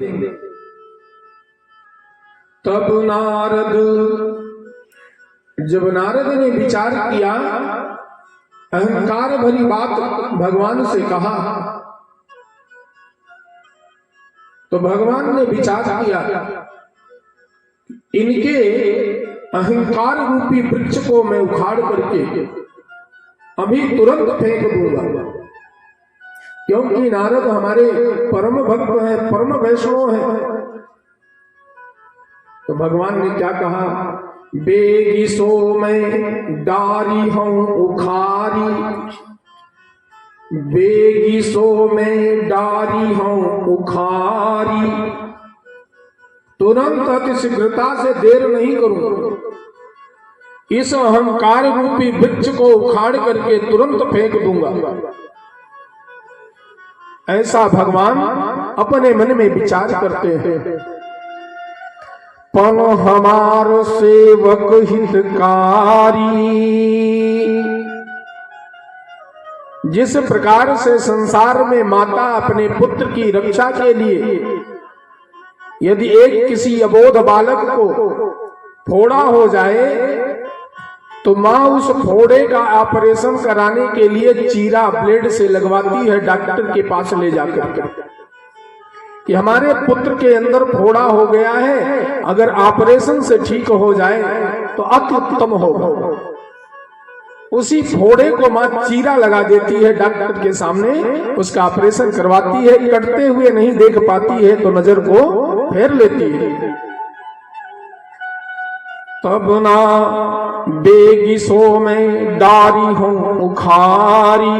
तब जब नारद ने विचार किया, अहंकार भरी बात भगवान से कहा, तो भगवान ने विचार किया, इनके अहंकार रूपी वृक्ष को मैं उखाड़ करके अभी तुरंत फेंक दूंगा, क्योंकि नारद हमारे परम भक्त हैं, परम वैष्णव हैं। तो भगवान ने क्या कहा, बेगी सो मैं डारी हूं उखारी, बेगी सो मैं डारी हूं उखारी, तुरंत अतिशीघ्रता से देर नहीं करूंगा, इस अहंकार रूपी वृक्ष को उखाड़ करके तुरंत फेंक दूंगा। ऐसा भगवान अपने मन में विचार करते हैं। पन हमार सेवक हितकारी, जिस प्रकार से संसार में माता अपने पुत्र की रक्षा के लिए यदि एक किसी अबोध बालक को फोड़ा हो जाए तो माँ उस फोड़े का ऑपरेशन कराने के लिए चीरा ब्लेड से लगवाती है डॉक्टर के पास ले जाकर कि हमारे पुत्र के अंदर फोड़ा हो गया है, अगर ऑपरेशन से ठीक हो जाए तो अति उत्तम होगा। उसी फोड़े को माँ चीरा लगा देती है डॉक्टर के सामने, उसका ऑपरेशन करवाती है, कटते हुए नहीं देख पाती है तो नजर को फेर लेती है। तब ना बेगी सो मैं डारी हूं उखारी,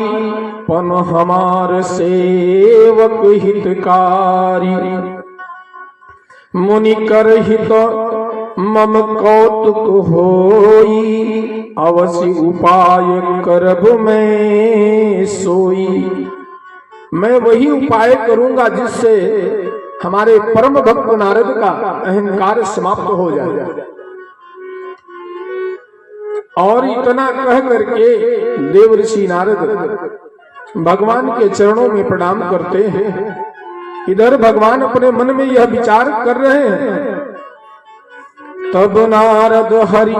पन हमार सेवक हितकारी, मुनि कर हित मम कौतुक होई, अवश्य उपाय करब मैं सोई। मैं वही उपाय करूंगा जिससे हमारे परम भक्त नारद का अहंकार समाप्त हो जाए। और इतना कह करके देवर्षि नारद भगवान के चरणों में प्रणाम करते हैं। इधर भगवान अपने मन में यह विचार कर रहे हैं, तब नारद हरि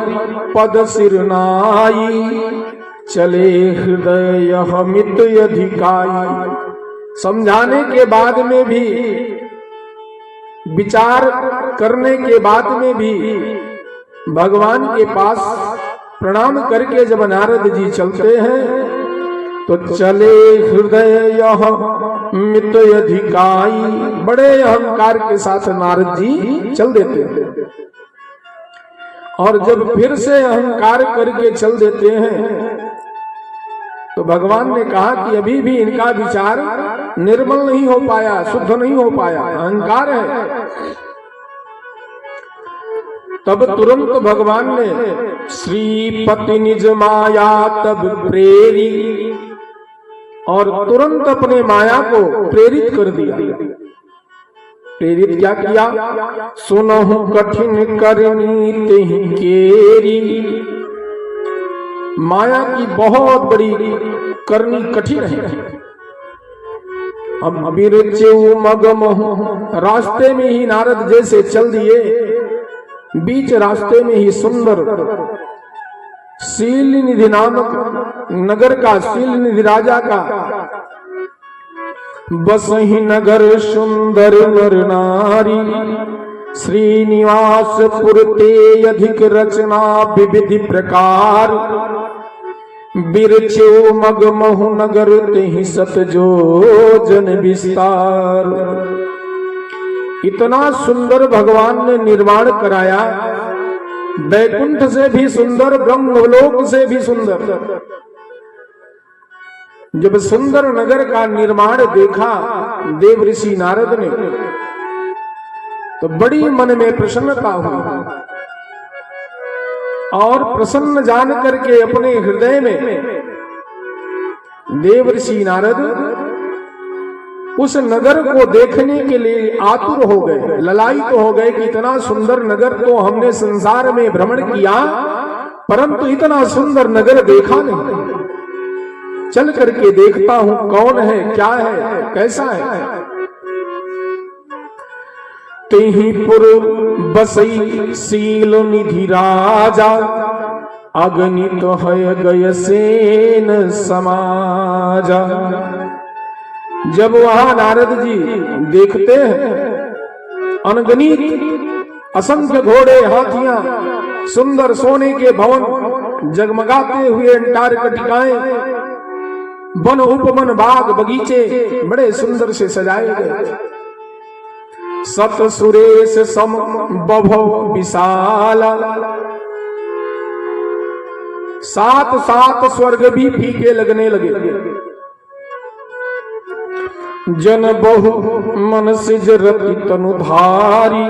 पद सिरनाई, चले हृदय मित अधिकाई। समझाने के बाद में भी, विचार करने के बाद में भी भगवान के पास प्रणाम करके जब नारद जी चलते हैं तो चले हृदय मित अधिकाई, बड़े अहंकार के साथ नारद जी चल देते हैं। और जब फिर से अहंकार करके चल देते हैं तो भगवान ने कहा कि अभी भी इनका विचार निर्मल नहीं हो पाया, शुद्ध नहीं हो पाया, अहंकार है। तब तुरंत भगवान ने श्रीपति निज माया तब प्रेरी, और तुरंत अपने माया को प्रेरित कर दिया। प्रेरित क्या किया, सुनहु कठिन करनी तेहि केरी। माया की बहुत बड़ी करनी कठिन है। अब अभिरुचि मगमहु, रास्ते में ही नारद जैसे चल दिए, बीच रास्ते में ही सुंदर शीलनिधि नामक नगर का, शीलनिधि राजा का बसहि नगर सुंदर नर नारी, श्रीनिवास पुरते अधिक रचना विविधि प्रकार, बिरछो मगमहु नगर तेहि सत जो जन विस्तार। इतना सुंदर भगवान ने निर्माण कराया, वैकुंठ से भी सुंदर, ब्रह्मलोक से भी सुंदर। जब सुंदर नगर का निर्माण देखा देवर्षि नारद ने तो बड़ी मन में प्रसन्नता हुई, और प्रसन्न जान करके अपने हृदय में देवर्षि नारद उस नगर को देखने के लिए आतुर हो गए, ललायित हो गए कि इतना सुंदर नगर तो हमने संसार में भ्रमण किया, परंतु इतना सुंदर नगर देखा नहीं। चल करके देखता हूं कौन है, क्या है, कैसा है। तिहि पुर बसई सील निधि राजा, अगणित है गय सेन समाजा। जब वहां नारद जी देखते हैं अनगणित असंख्य घोड़े हाथियां, सुंदर सोने के भवन, जगमगाते हुए अंटार्कटिकाएं, वन उपवन बाग बगीचे बड़े सुंदर से सजाए गए। सत सुरेश सम बभव विशाला, सात सात स्वर्ग भी फीके लगने लगे। जन बहु मन सिज रति तनुधारी,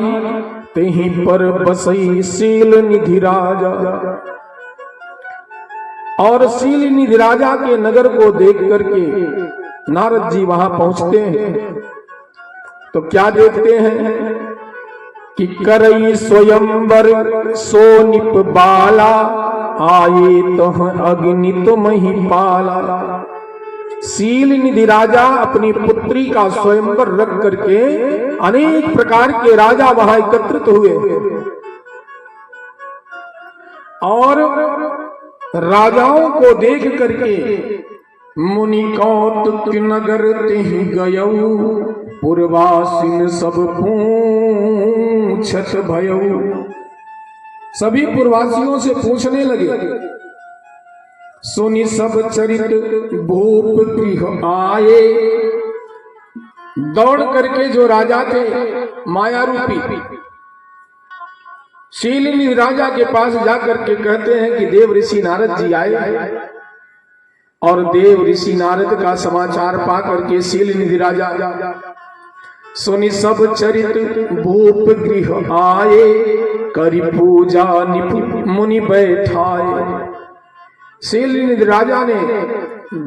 तेहि पर बसई सील निधि राजा। और सील निधि राजा के नगर को देख करके नारद जी वहां पहुंचते हैं तो क्या देखते हैं कि करई स्वयंवर सोनिप बाला, आए तह अग्नित महिपाला। सील निधि राजा अपनी पुत्री का स्वयंवर रख करके अनेक प्रकार के राजा वहां एकत्रित हुए और राजाओं को देख करके मुनि कौतुक नगर तेहि गयऊ, पूर्वासिन सब पूछत भयऊ। सभी पूर्वासियों से पूछने लगे। सुनि सब चरित भूप गृह आए, दौड़ करके जो राजा थे माया रूपी शीलिनी राजा के पास जाकर के कहते हैं कि देव ऋषि नारद जी आए। और देव ऋषि नारद का समाचार पा करके शीलिनी राजा सुनि सब चरित भूप गृह आए, करी पूजा निपुण मुनि बैठाए। शीलिनी राजा ने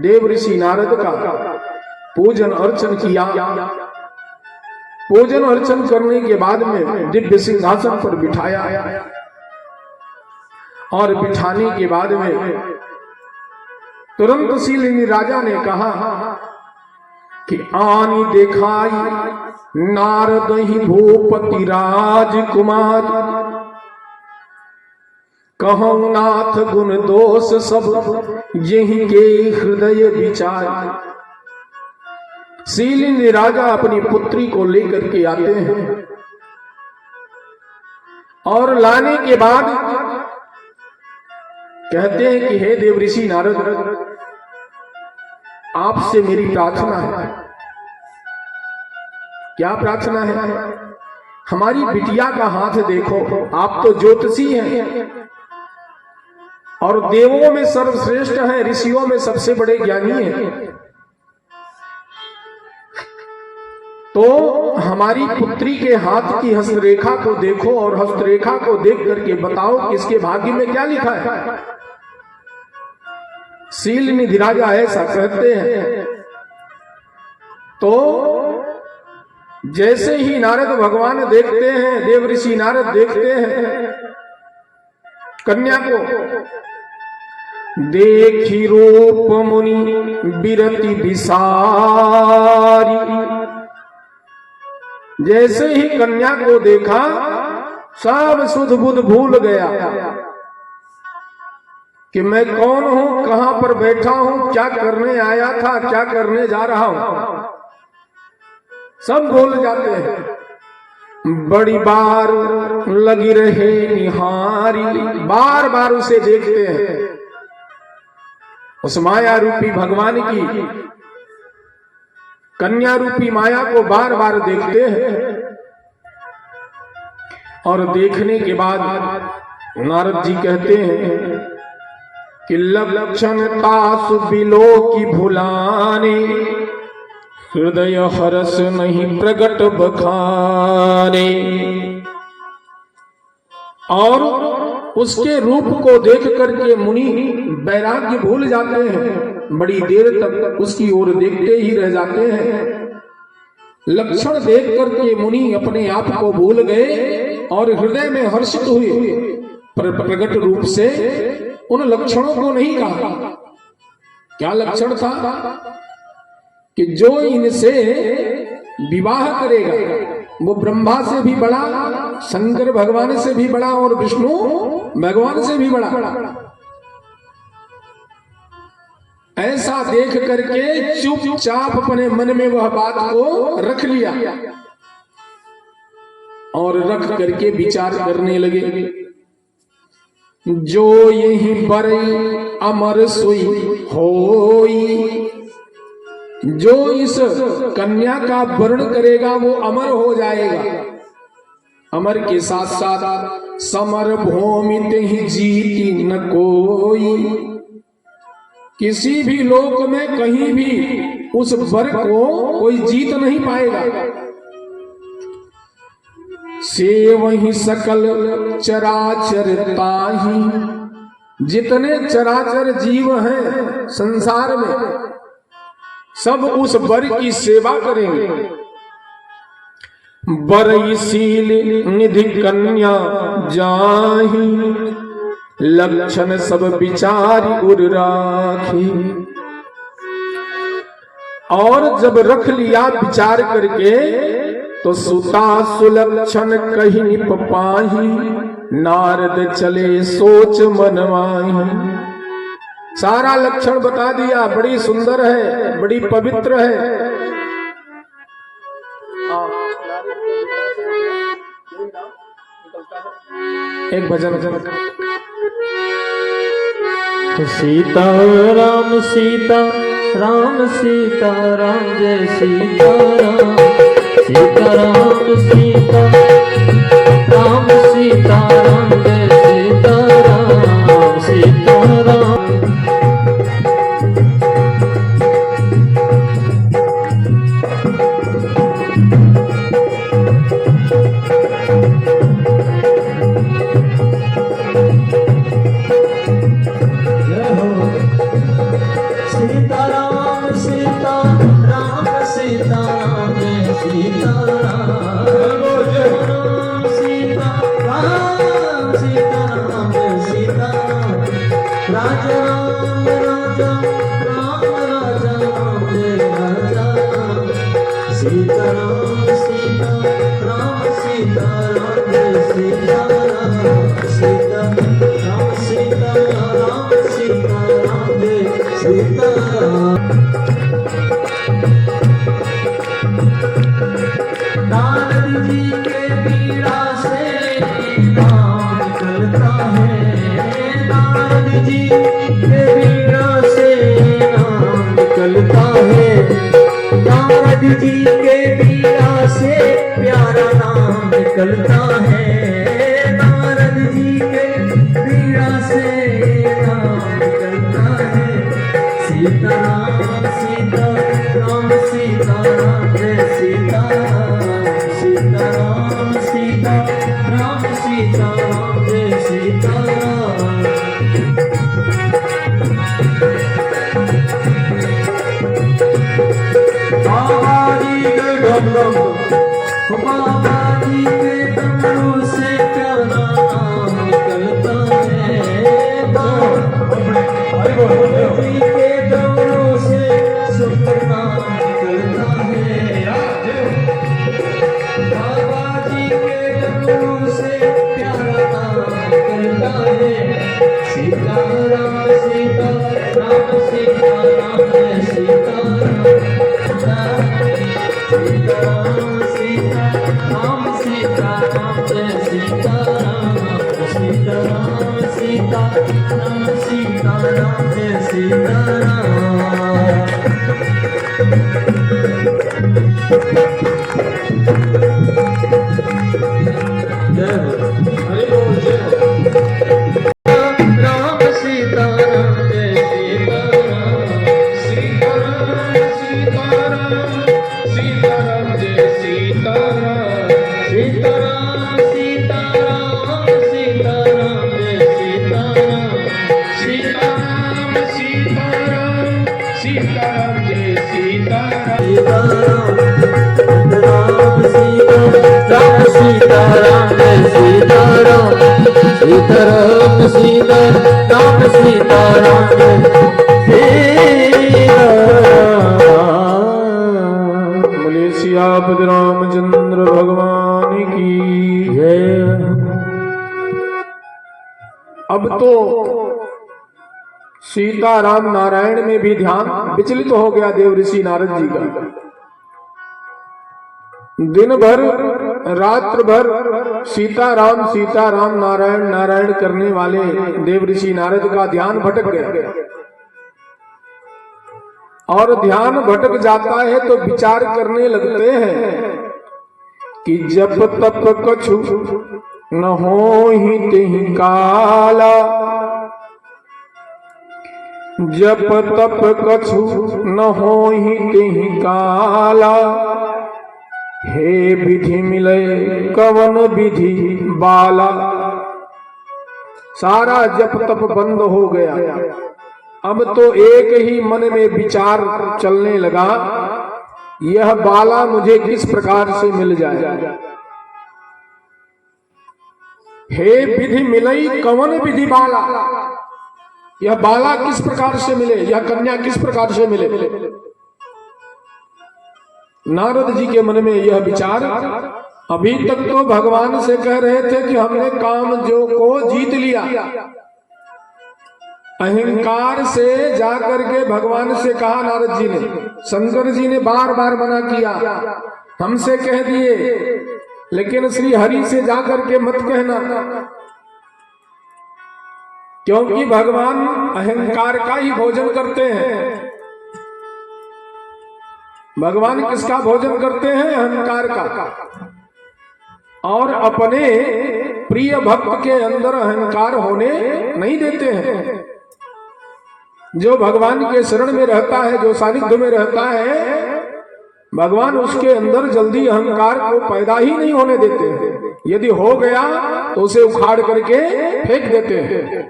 देव ऋषि नारद का पूजन अर्चन किया। पूजन अर्चन करने के बाद में दिव्य सिंहासन पर बिठाया और बिठाने के बाद में तुरंत शीलिनी राजा ने कहा कि आनी देखाई नारद ही भूपति राजकुमार, कहूं नाथ गुण दोष सब यही के हृदय विचार। शीलिनी राजा अपनी पुत्री को लेकर के आते हैं और लाने के बाद कहते हैं कि हे देव ऋषि नारद, आपसे मेरी प्रार्थना है। क्या प्रार्थना है? हमारी बिटिया का हाथ देखो। आप तो ज्योतिषी हैं और देवों में सर्वश्रेष्ठ हैं, ऋषियों में सबसे बड़े ज्ञानी हैं। तो हमारी पुत्री के हाथ की हस्तरेखा को देखो और हस्तरेखा को देख करके बताओ कि इसके भाग्य में क्या लिखा है। शीलिनी राजा ऐसा कहते हैं तो जैसे ही नारद भगवान देखते हैं, देव ऋषि नारद देखते हैं कन्या को, देखी रूप मुनि बिरति विसारी। जैसे ही कन्या को देखा सब सुध बुध भूल गया कि मैं कौन हूं, कहां पर बैठा हूं, क्या करने आया था, क्या करने जा रहा हूं, सब भूल जाते हैं। बड़ी बार लगी रहे निहारी, बार बार उसे देखते हैं, उस माया रूपी भगवान की कन्या रूपी माया को बार बार देखते हैं। और देखने के बाद नारद जी कहते हैं कि लक्षण तासु बिलो की भुलाने, हृदय हरस नहीं प्रगट बखाने। और उसके रूप को देख करके मुनि वैराग्य भूल जाते हैं, बड़ी देर तक उसकी ओर देखते ही रह जाते हैं। लक्षण देख करके मुनि अपने आप को भूल गए और हृदय में हर्षित हुए, पर प्रगट रूप से उन लक्षणों को नहीं कहा। क्या लक्षण था कि जो इनसे विवाह करेगा, वो ब्रह्मा से भी बड़ा, शंकर भगवान से भी बड़ा और विष्णु भगवान से भी बड़ा। ऐसा देख करके चुपचाप अपने मन में वह बात को रख लिया और रख करके विचार करने लगे। जो यही बरई अमर सोई होई, जो इस कन्या का वर्ण करेगा वो अमर हो जाएगा। अमर के साथ साथ समर भूमि ही जीती न कोई, किसी भी लोक में कहीं भी उस वर को कोई जीत नहीं पाएगा। से वही सकल चराचर ताही, जितने चराचर जीव हैं संसार में सब उस वर की सेवा करेंगे। बरईशील निधि कन्या जाही, लक्षण सब विचारी उर राखी। और जब रख लिया विचार करके तो सुता सुलक्षण कहीं निप पाही, नारद चले सोच मनवाही। सारा लक्षण बता दिया, बड़ी सुंदर है, बड़ी पवित्र है। एक भजन सीता राम सीता राम सीता राम जय सीता राम, सीता राम सीता राम सीता राम जय सीता राम, सीता राम। नारद जी के पीड़ा से नाम निकलता है, नारद जी के पीड़ा से नाम निकलता है, नारद जी के पीड़ा से प्यारा नाम निकलता है, नारद जी के पीड़ा से नाम निकलता है। सीता राम सीता राम सीता राम जय सीता राम, सीता राम सीता राम सीता राम जय सीता राम। बाबा जी के डमरू, बाबा जी के डमरू से प्यारा नाम निकलता है, बाबा जी के डमरू से सुंदर नाम निकलता है, बाबा जी के डमरू से प्यारा नाम निकलता है। सीता राम सीता राम सीता राम जय सीता राम, सीता राम सीता राम सीता राम जय सीता राम, सीता राम सीता राम सीता राम जय सीता राम। जय हो हरि बोल, जय हो राम सीता राम जय सीता राम, सीता राम सीता राम जय सीता राम, सीता राम सीता राम सीता राम जय सीता राम, सीता राम सीता राम सीता राम जय सीता राम, सीता राम सीता राम जय सीता राम, सीता राम सीता राम सीता राम जय सीता राम। बोले सियापति रामचंद्र भगवान अब तो सीता राम नारायण में भी ध्यान विचलित हो गया देव ऋषि नारद जी का। दिन भर रात्र भर सीता राम नारायण नारायण करने वाले देव ऋषि नारद का ध्यान भटक गया। और ध्यान भटक जाता है तो विचार करने लगते हैं कि जब तप कछु न होहि तेहि काला, जप तप कछु न होहि तेहि काला, हे विधि मिले कवन विधि बाला। सारा जप तप बंद हो गया। अब तो एक ही मन में विचार चलने लगा, यह बाला मुझे किस प्रकार से मिल जाए। हे विधि मिलई कवन विधि बाला, यह बाला किस प्रकार से मिले, यह कन्या किस प्रकार से मिले। नारद जी के मन में यह विचार, अभी तक तो भगवान से कह रहे थे कि हमने काम जो को जीत लिया। अहंकार से जाकर के भगवान से कहा नारद जी ने, शंकर जी ने बार बार मना किया, हमसे कह दिए, लेकिन श्री हरि से जाकर के मत कहना, क्योंकि भगवान अहंकार का ही भोजन करते हैं। भगवान किसका भोजन करते हैं? अहंकार का। और अपने प्रिय भक्त के अंदर अहंकार होने नहीं देते हैं। जो भगवान के शरण में रहता है, जो सानिध्य में रहता है, भगवान उसके अंदर जल्दी अहंकार को पैदा ही नहीं होने देते हैं। यदि हो गया तो उसे उखाड़ करके फेंक देते हैं।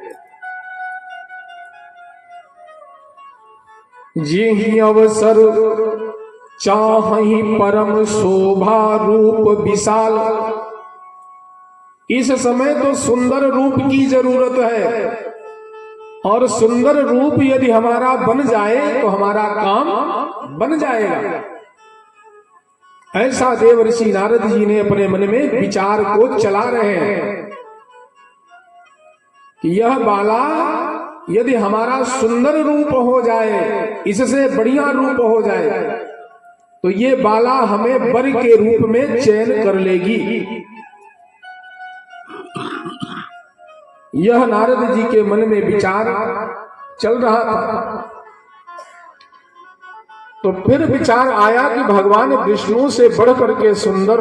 जी अवसर चाहि परम शोभा रूप विशाल। इस समय तो सुंदर रूप की जरूरत है, और सुंदर रूप यदि हमारा बन जाए तो हमारा काम बन जाएगा। ऐसा देव ऋषि नारद जी ने अपने मन में विचार को चला रहे हैं कि यह बाला यदि हमारा सुंदर रूप हो जाए, इससे बढ़िया रूप हो जाए, तो ये बाला हमें वर के रूप में चयन कर लेगी। यह नारद जी के मन में विचार चल रहा था। तो फिर विचार आया कि भगवान विष्णु से बढ़ करके सुंदर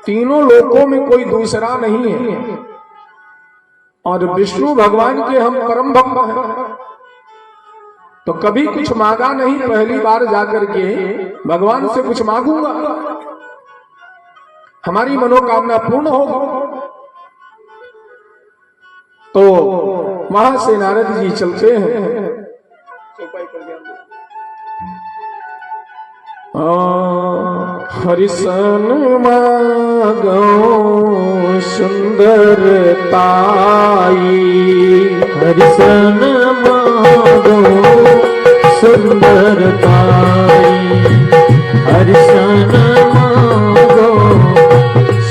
तीनों लोकों में कोई दूसरा नहीं है, और विष्णु भगवान के हम परम भक्त हैं। तो कभी कुछ मांगा नहीं, पहली बार जाकर के भगवान से कुछ मांगूंगा, हमारी मनोकामना पूर्ण होगी। तो वहां से नारद जी चलते हैं। हरिसन मागो सुंदरताई, हरिसन मागो सुंदरताई, हरिसन मागो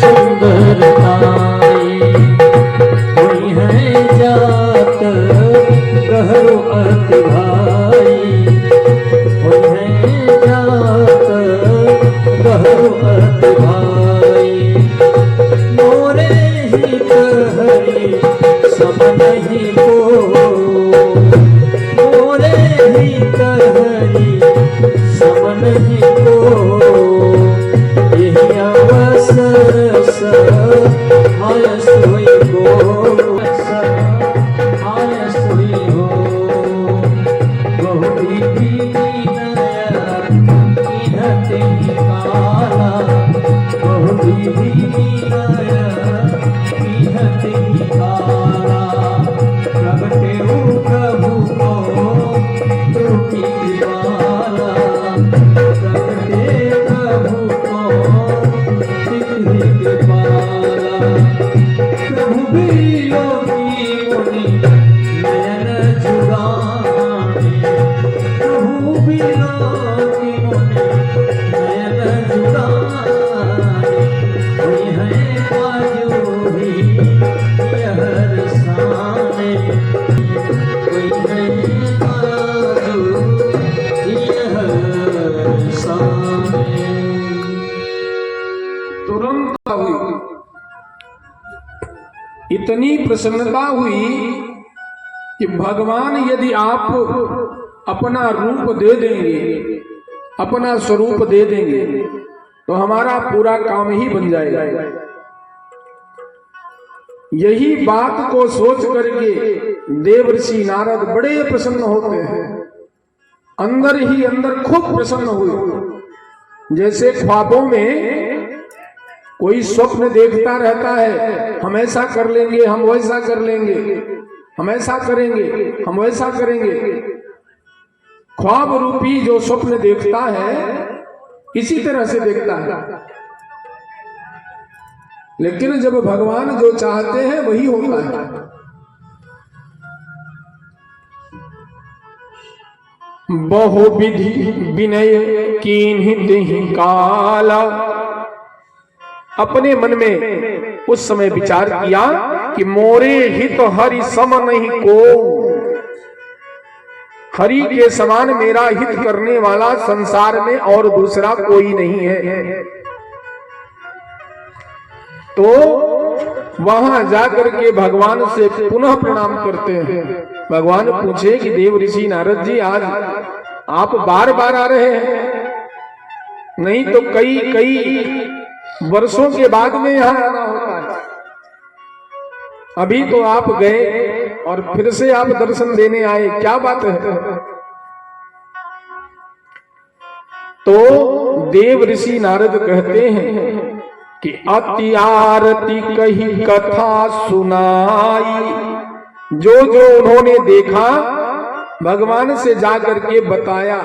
सुंदरताई। कोई है जात गहरो अति भाई, कोई है जात गहरो अति भाई। मोरे हित हरि सब नहीं को, मोरे हित हरि सब नहीं को। यही अवसर आय सोई को, आय सोई हो। बहु विधि नया इधते काला, बहु विधि नया इधते काला। प्रगटे प्रभु को त्रुटि वाला, प्रगटे प्रभु को त्रुटि वाला। प्रभु भी योगी मुनि नयन जुगाने, प्रभु भी योगी मुनि नयन जुगाने। कोई है बाजू भी यह रसाने, तुरंत हुई, इतनी प्रसन्नता हुई कि भगवान यदि आप अपना रूप दे देंगे, अपना स्वरूप दे देंगे तो हमारा पूरा काम ही बन जाएगा। यही बात को सोच करके देवर्षि नारद बड़े प्रसन्न होते हैं, अंदर ही अंदर खूब प्रसन्न हुए। जैसे ख्वाबों में कोई स्वप्न देखता रहता है, हम ऐसा कर लेंगे, हम वैसा कर लेंगे, हम ऐसा करेंगे, हम वैसा करेंगे। ख्वाब रूपी जो स्वप्न देखता है इसी तरह से देखता है, लेकिन जब भगवान जो चाहते हैं वही होता है। बहुविधि विनय कीन्हि देहि काला। अपने मन में उस समय विचार किया कि मोरे हित हरि सम नहीं को, हरि के समान मेरा हित करने वाला संसार में और दूसरा कोई नहीं है। तो वहां जाकर के भगवान से पुनः प्रणाम करते हैं। भगवान पूछे कि देव ऋषि नारद जी, आज आप बार बार आ रहे हैं, नहीं तो कई कई वर्षों के बाद में यहां आना होता है। अभी तो आप गए और फिर से आप दर्शन देने आए, क्या बात है? तो देव ऋषि नारद कहते हैं कि अति आरती कही कथा सुनाई। जो जो उन्होंने देखा भगवान से जाकर के बताया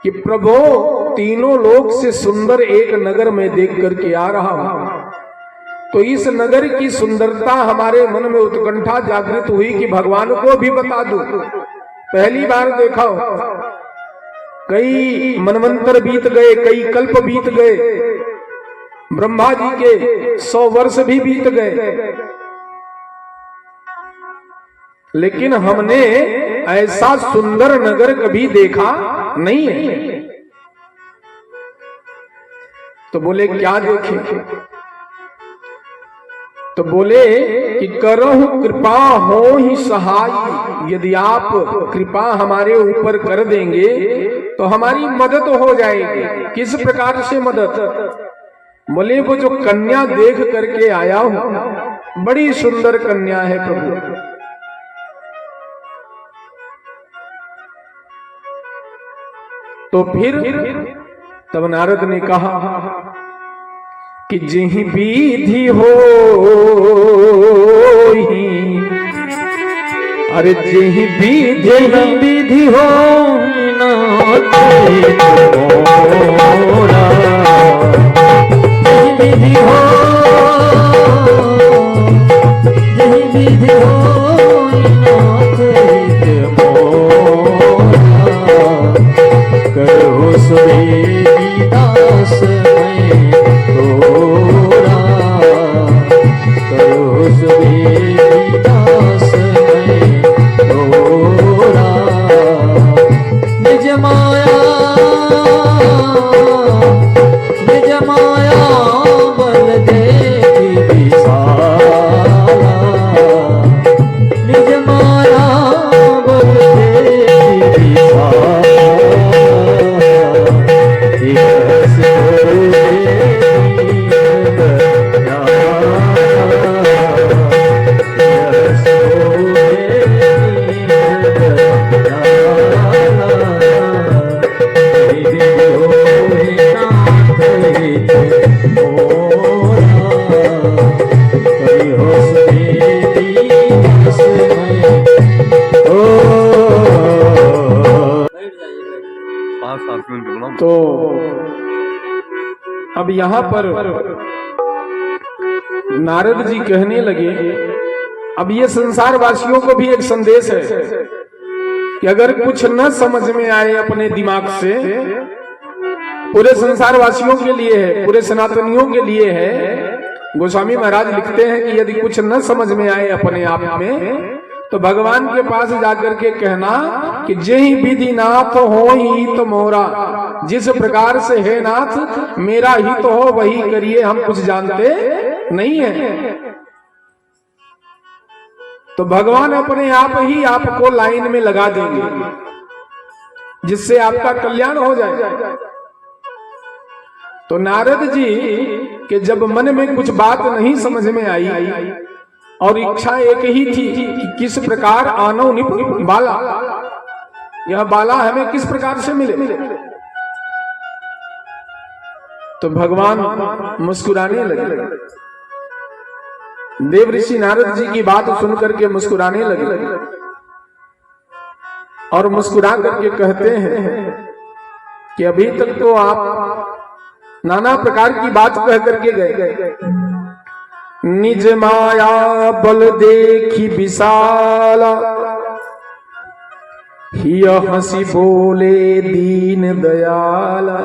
कि प्रभु, तीनों लोक से सुंदर एक नगर में देख करके आ रहा हूं। तो इस नगर की सुंदरता हमारे मन में उत्कंठा जागृत हुई कि भगवान को भी बता दूं। पहली बार देखा, कई मनवंतर बीत गए, कई कल्प बीत गए, ब्रह्मा जी के 100 वर्ष भी बीत गए, लेकिन हमने ऐसा सुंदर नगर कभी देखा नहीं है। तो बोले क्या देखे? तो बोले कि करहु कृपा हो ही सहाय। यदि आप कृपा हमारे ऊपर कर देंगे तो हमारी मदद हो जाएगी। किस प्रकार से मदद? बोले वो जो कन्या देख करके आया हूं, बड़ी सुंदर कन्या है प्रभु। तो फिर तब नारद ने कहा कि जिहि विधि हो, अरे जिहि विधि हो मोरा, विधि हो, जिहि विधि हो करो सुबेदी दास मैं तोरा, करो सुबेदी दास मैं तोरा। निज माया बल देखी विशाला, निज माया बल देखी विशाला। तो अब यहां पर नारद जी कहने लगे, अब ये संसार वासियों को भी एक संदेश है कि अगर कुछ न समझ में आए अपने दिमाग से, पूरे संसार वासियों के लिए है, पूरे सनातनियों के लिए है। गोस्वामी महाराज लिखते हैं कि यदि कुछ न समझ में आए अपने आप में तो भगवान के पास जाकर के कहना कि जेहि विधि नाथ हो हित मोरा, जिस प्रकार से है नाथ मेरा हित हो वही करिए, हम कुछ जानते नहीं है। तो भगवान अपने आप ही आपको लाइन में लगा देंगे जिससे आपका कल्याण हो जाए। तो नारद जी के जब मन में कुछ बात नहीं समझ में आई और इच्छा एक ही थी कि किस प्रकार आनो निप बाला, यह बाला हमें किस प्रकार से मिले, तो भगवान मुस्कुराने लगे। देव ऋषि नारद जी की बात सुनकर के मुस्कुराने लगे और मुस्कुरा करके कहते हैं कि अभी तक तो आप नाना प्रकार की बात कह करके गए, निज माया बल देखी विशाला, हिय हंसी बोले दीन दयाला।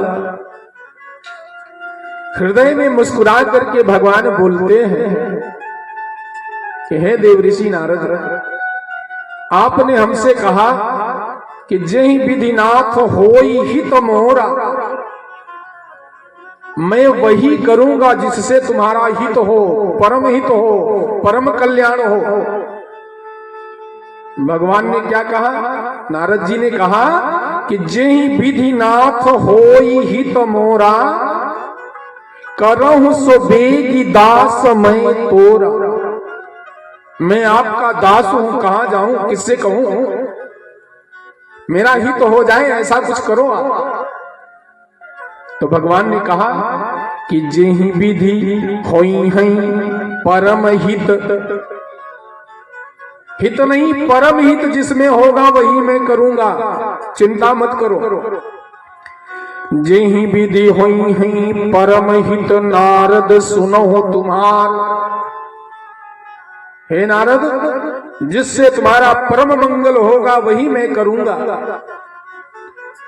हृदय में मुस्कुरा करके भगवान बोलते हैं कि हे देव ऋषि नारद, आपने हमसे कहा कि जेहि विधिनाथ होई हित मोरा, मैं वही करूंगा जिससे तुम्हारा हित हो, परम हित हो, परम कल्याण हो। भगवान ने क्या कहा? नारद जी ने कहा कि जेहि विधिनाथ होई हित मोरा, करहु सो बेगी दास मैं तोरा। मैं आपका दास हूं, कहां जाऊं, किससे कहूं, मेरा हित हो जाए ऐसा कुछ करो आप। तो भगवान ने कहा कि जेहि विधि होई हैं परम हित, हित नहीं परम हित जिसमें होगा वही मैं करूंगा, चिंता मत करो। जेहि विधि होई हैं परम हित, नारद सुनो तुम्हार। हे नारद, जिससे तुम्हारा परम मंगल होगा वही मैं करूंगा।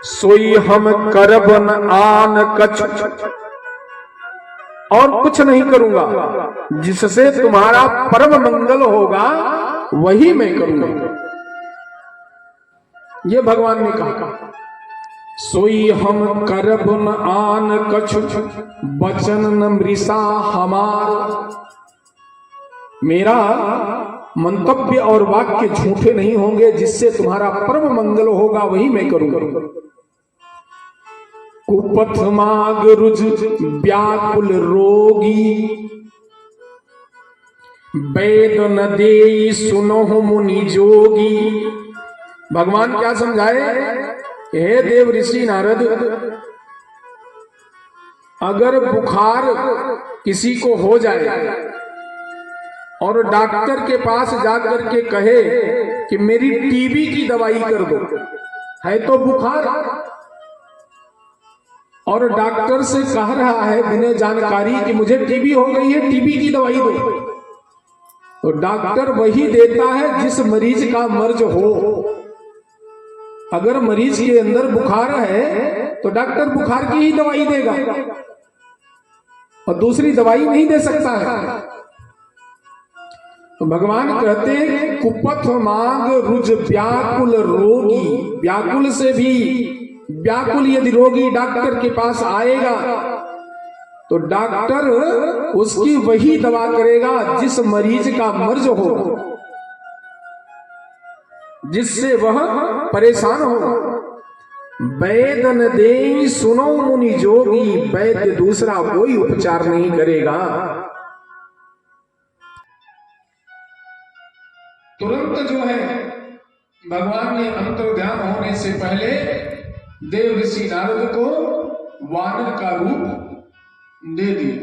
सोई हम करब न आन कछ, और कुछ नहीं करूंगा, जिससे तुम्हारा परम मंगल होगा वही मैं करूंगा। ये भगवान ने कहा, सोई हम करब न आन कछ, बचन न मृषा हमार। मेरा मंतव्य और वाक्य झूठे नहीं होंगे, जिससे तुम्हारा परम मंगल होगा वही मैं करूंगा। कुपथ माग रुज व्याकुल रोगी, वेद न देई सुनो मुनि जोगी। भगवान क्या समझाए? हे देव ऋषि नारद, अगर बुखार किसी को हो जाए और डॉक्टर के पास जाकर के कहे कि मेरी टीबी की दवाई कर दो, है तो बुखार, और डॉक्टर से कह रहा है बिना जानकारी कि मुझे टीबी हो गई है, टीबी की दवाई दो, तो डॉक्टर वही देता है जिस मरीज का मर्ज हो। अगर मरीज के अंदर बुखार है तो डॉक्टर बुखार की ही दवाई देगा और दूसरी दवाई नहीं दे सकता है। तो भगवान कहते हैं कुपथ मांग रुज व्याकुल रोगी। व्याकुल से भी व्याकुल यदि रोगी डॉक्टर के पास आएगा तो डॉक्टर उसकी वही दवा करेगा जिस मरीज का मर्ज हो, जिससे वह परेशान हो। वैद न देई सुनो मुनि जोगी, वैद्य दूसरा कोई उपचार नहीं करेगा। तुरंत जो है भगवान ने अंतर्ध्यान होने से पहले देव ऋषि नारद को वानर का रूप दे दिए।